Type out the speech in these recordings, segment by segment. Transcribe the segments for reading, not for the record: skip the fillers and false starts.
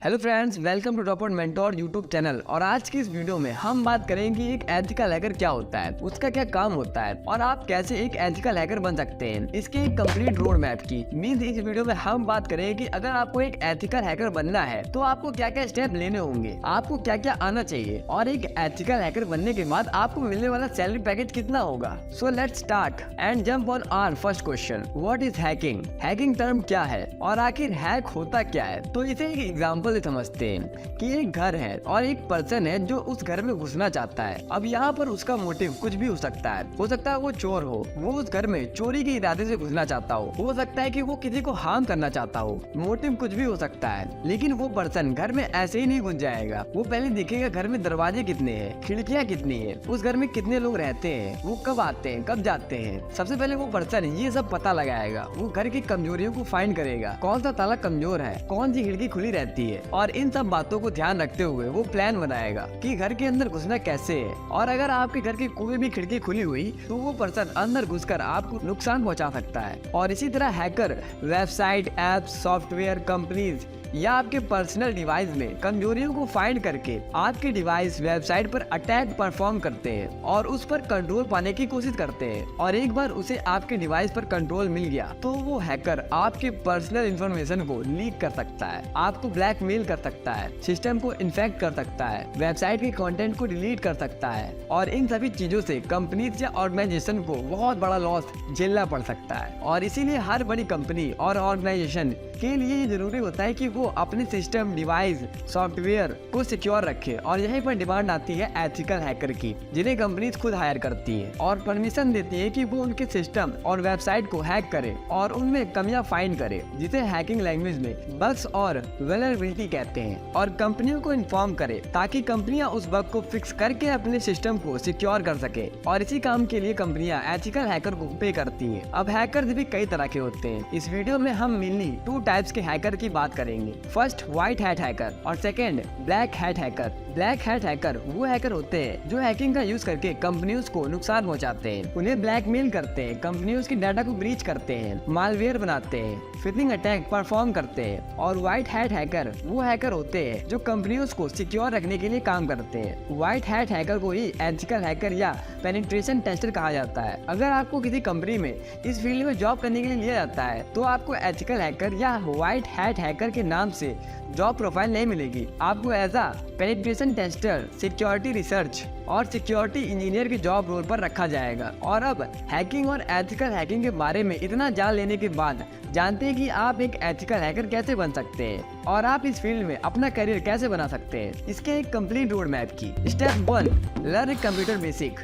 Hello friends, welcome to top mentor YouTube channel. और आज की इस वीडियो में हम बात करेंगे कि एक एथिकल हैकर क्या होता है, उसका क्या काम होता है और आप कैसे एक एथिकल हैकर बन सकते हैं, इसके एक कंप्लीट रोड मैप की। मींस इस वीडियो में हम बात करेंगे कि अगर आपको एक एथिकल हैकर बनना है तो आपको क्या क्या स्टेप लेने होंगे, आपको क्या क्या आना चाहिए और एक एथिकल हैकर बनने के बाद आपको मिलने वाला सैलरी पैकेज कितना होगा। So let's start and jump on our first question, what is hacking. Hacking term क्या है और आखिर हैक होता क्या है। तो इसे एक एग्जाम्पल समझते हैं कि एक घर है और एक पर्सन है जो उस घर में घुसना चाहता है। अब यहाँ पर उसका मोटिव कुछ भी हो सकता है वो चोर हो, वो उस घर में चोरी के इरादे से घुसना चाहता हो सकता है कि वो किसी को हार्म करना चाहता हो, मोटिव कुछ भी हो सकता है। लेकिन वो पर्सन घर में ऐसे ही नहीं घुस जाएगा, वो पहले देखेगा घर में दरवाजे कितने हैं, खिड़कियाँ कितनी है, उस घर में कितने लोग रहते हैं, वो कब आते हैं कब जाते हैं। सबसे पहले वो पर्सन ये सब पता लगाएगा, वो घर की कमजोरियों को फाइंड करेगा, कौन सा ताला कमजोर है, कौन सी खिड़की खुली रहती है, और इन सब बातों को ध्यान रखते हुए वो प्लान बनाएगा कि घर के अंदर घुसना कैसे है। और अगर आपके घर की कोई भी खिड़की खुली हुई तो वो पर्सन अंदर घुसकर आपको नुकसान पहुंचा सकता है। और इसी तरह hacker website, apps, software companies या आपके पर्सनल डिवाइस में कमजोरियों को फाइंड करके आपके डिवाइस, वेबसाइट पर अटैक परफॉर्म करते हैं और उस पर कंट्रोल पाने की कोशिश करते हैं। और एक बार उसे आपके डिवाइस पर कंट्रोल मिल गया तो वो हैकर आपके पर्सनल इंफॉर्मेशन को लीक कर सकता है, आपको ब्लैकमेल कर सकता है, सिस्टम को इन्फेक्ट कर सकता है, वेबसाइट के कंटेंट को डिलीट कर सकता है। और इन सभी चीजों से कंपनीज या ऑर्गेनाइजेशन को बहुत बड़ा लॉस झेलना पड़ सकता है। और इसीलिए हर बड़ी कंपनी और ऑर्गेनाइजेशन के लिए ये जरूरी होता है कि वो अपने सिस्टम, डिवाइस, सॉफ्टवेयर को सिक्योर रखे। और यहीं पर डिमांड आती है एथिकल हैकर की, जिन्हें कंपनीज खुद हायर करती है और परमिशन देती है कि वो उनके सिस्टम और वेबसाइट को हैक करे और उनमें कमियां फाइंड करे, जिसे हैकिंग लैंग्वेज में बग्स और वल्नरेबिलिटी कहते हैं, और कंपनियों को इन्फॉर्म करे ताकि कंपनियां उस बग को फिक्स करके अपने सिस्टम को सिक्योर कर सके। और इसी काम के लिए कंपनियां एथिकल हैकर को पे करती हैं। अब हैकर्स भी कई तरह के होते हैं। इस वीडियो में हम मेनली 2 टाइप्स के हैकर की बात करेंगे। फर्स्ट, व्हाइट हैट हैकर और second, black hat hacker. Black hat hacker वो हैकर होते हैं जो हैकिंग का यूज करके कंपनियों को नुकसान पहुंचाते हैं, उन्हें ब्लैकमेल करते हैं, कंपनियों की डाटा को ब्रीच करते हैं, मालवेयर बनाते हैं, फिशिंग अटैक परफॉर्म करते हैं। और व्हाइट हैट हैकर वो हैकर होते हैं जो कंपनियों को सिक्योर रखने के लिए काम करते हैं। व्हाइट हैट हैकर को ही एथिकल हैकर या पेनिट्रेशन टेस्टर कहा जाता है। अगर आपको किसी कंपनी में इस फील्ड में जॉब करने के लिए लिया जाता है तो आपको एथिकल हैकर या व्हाइट हैट हैकर के नाम से जॉब प्रोफाइल नहीं मिलेगी। आपको as a penetration tester, security research और सिक्योरिटी इंजीनियर के जॉब रोल पर रखा जाएगा। और अब हैकिंग और एथिकल हैकिंग के बारे में इतना जान लेने के बाद जानते हैं कि आप एक एथिकल हैकर कैसे बन सकते हैं और आप इस फील्ड में अपना करियर कैसे बना सकते हैं। इसके एक कंप्लीट रोड मैप की। Step 1, learn computer basic.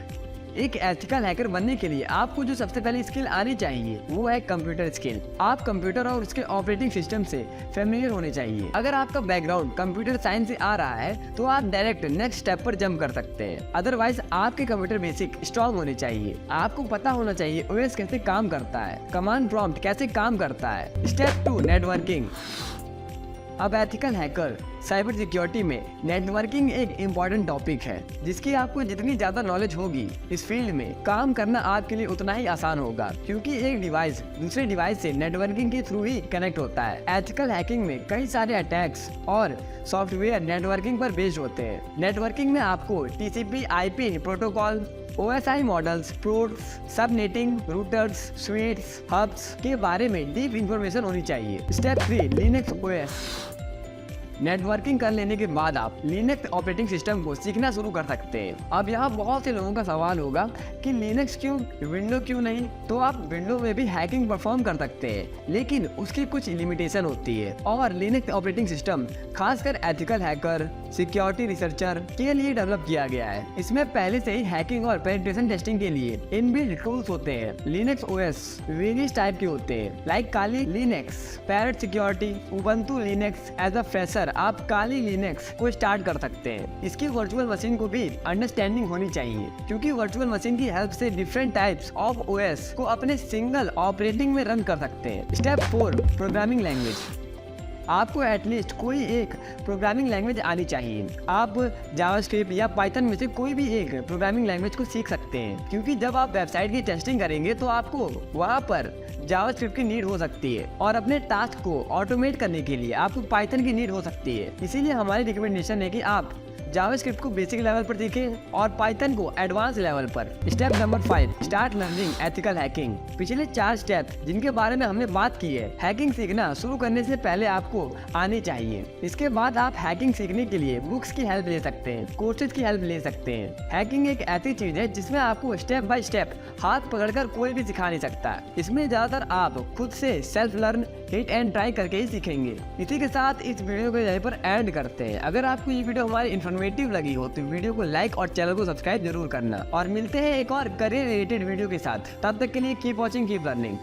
एक एथिकल हैकर बनने के लिए आपको जो सबसे पहले स्किल आनी चाहिए वो है कंप्यूटर स्किल। आप कंप्यूटर और उसके ऑपरेटिंग सिस्टम से फेमिलियर होने चाहिए। अगर आपका बैकग्राउंड कंप्यूटर साइंस से आ रहा है तो आप डायरेक्ट नेक्स्ट स्टेप पर जंप कर सकते हैं। अदरवाइज आपके कंप्यूटर बेसिक स्ट्रॉन्ग होने चाहिए। आपको पता होना चाहिए ओएस कैसे काम करता है, कमांड प्रॉम्प्ट कैसे काम करता है। Step 2, networking. अब एथिकल हैकर साइबर सिक्योरिटी में नेटवर्किंग एक इम्पॉर्टेंट टॉपिक है, जिसकी आपको जितनी ज्यादा नॉलेज होगी इस फील्ड में काम करना आपके लिए उतना ही आसान होगा, क्योंकि एक डिवाइस दूसरे डिवाइस से नेटवर्किंग के थ्रू ही कनेक्ट होता है। एथिकल हैकिंग में कई सारे अटैक्स और सॉफ्टवेयर नेटवर्किंग पर बेस्ड होते हैं। नेटवर्किंग में आपको TCP IP protocol, OSI models, ports, subnetting, routers, switch, hubs के बारे में डीप इंफॉर्मेशन होनी चाहिए। Step 3, Linux OS। नेटवर्किंग कर लेने के बाद आप लिनक्स ऑपरेटिंग सिस्टम को सीखना शुरू कर सकते हैं। अब यहाँ बहुत से लोगों का सवाल होगा कि लिनक्स क्यों, विंडो क्यों नहीं। तो आप विंडो में भी हैकिंग परफॉर्म कर सकते हैं, लेकिन उसकी कुछ लिमिटेशन होती है। और लिनक्स ऑपरेटिंग सिस्टम खासकर एथिकल हैकर, सिक्योरिटी रिसर्चर के लिए डेवलप किया गया है। इसमें पहले से ही हैकिंग और पेनिट्रेशन टेस्टिंग के लिए इनबिल्ट टूल्स होते हैं। लिनक्स OS वेरियस टाइप के होते हैं, like Kali Linux, parrot security, Ubuntu Linux. As a fresher आप काली लिनक्स को स्टार्ट कर सकते हैं। इसकी वर्चुअल मशीन को भी अंडरस्टैंडिंग होनी चाहिए, क्योंकि वर्चुअल मशीन की हेल्प से डिफरेंट टाइप्स ऑफ OS को अपने सिंगल ऑपरेटिंग में रन कर सकते हैं। Step 4, programming language. आपको एटलीस्ट कोई एक प्रोग्रामिंग लैंग्वेज आनी चाहिए। आप जावास्क्रिप्ट या पाइथन में से कोई भी एक प्रोग्रामिंग लैंग्वेज को सीख सकते हैं, क्योंकि जब आप वेबसाइट की टेस्टिंग करेंगे तो आपको वहाँ पर जावास्क्रिप्ट की नीड हो सकती है और अपने टास्क को ऑटोमेट करने के लिए आपको पाइथन की नीड हो सकती है। इसीलिए हमारी रिकमेंडेशन है कि आप जावास्क्रिप्ट को बेसिक लेवल पर सीखें और पाइथन को एडवांस लेवल पर। Step number 5, start learning ethical hacking. पिछले 4 स्टेप जिनके बारे में हमने बात की है, हैकिंग सीखना शुरू करने से पहले आपको आनी चाहिए। इसके बाद आप हैकिंग सीखने के लिए बुक्स की हेल्प ले सकते हैं, कोर्सेज की हेल्प ले सकते हैं। हैकिंग एक ऐसी चीज है जिसमें आपको स्टेप बाय स्टेप हाथ पकड़कर कोई भी सिखा नहीं सकता। इसमें ज्यादातर आप खुद से self learn, hit and try करके ही सीखेंगे। इसी के साथ इस वीडियो को यहीं पर एंड करते हैं। अगर आपको ये वीडियो हमारी इन्फॉर्मेटिव लगी हो तो वीडियो को लाइक और चैनल को सब्सक्राइब जरूर करना। और मिलते हैं एक और करियर रिलेटेड वीडियो के साथ। तब तक के लिए कीप वॉचिंग, कीप लर्निंग।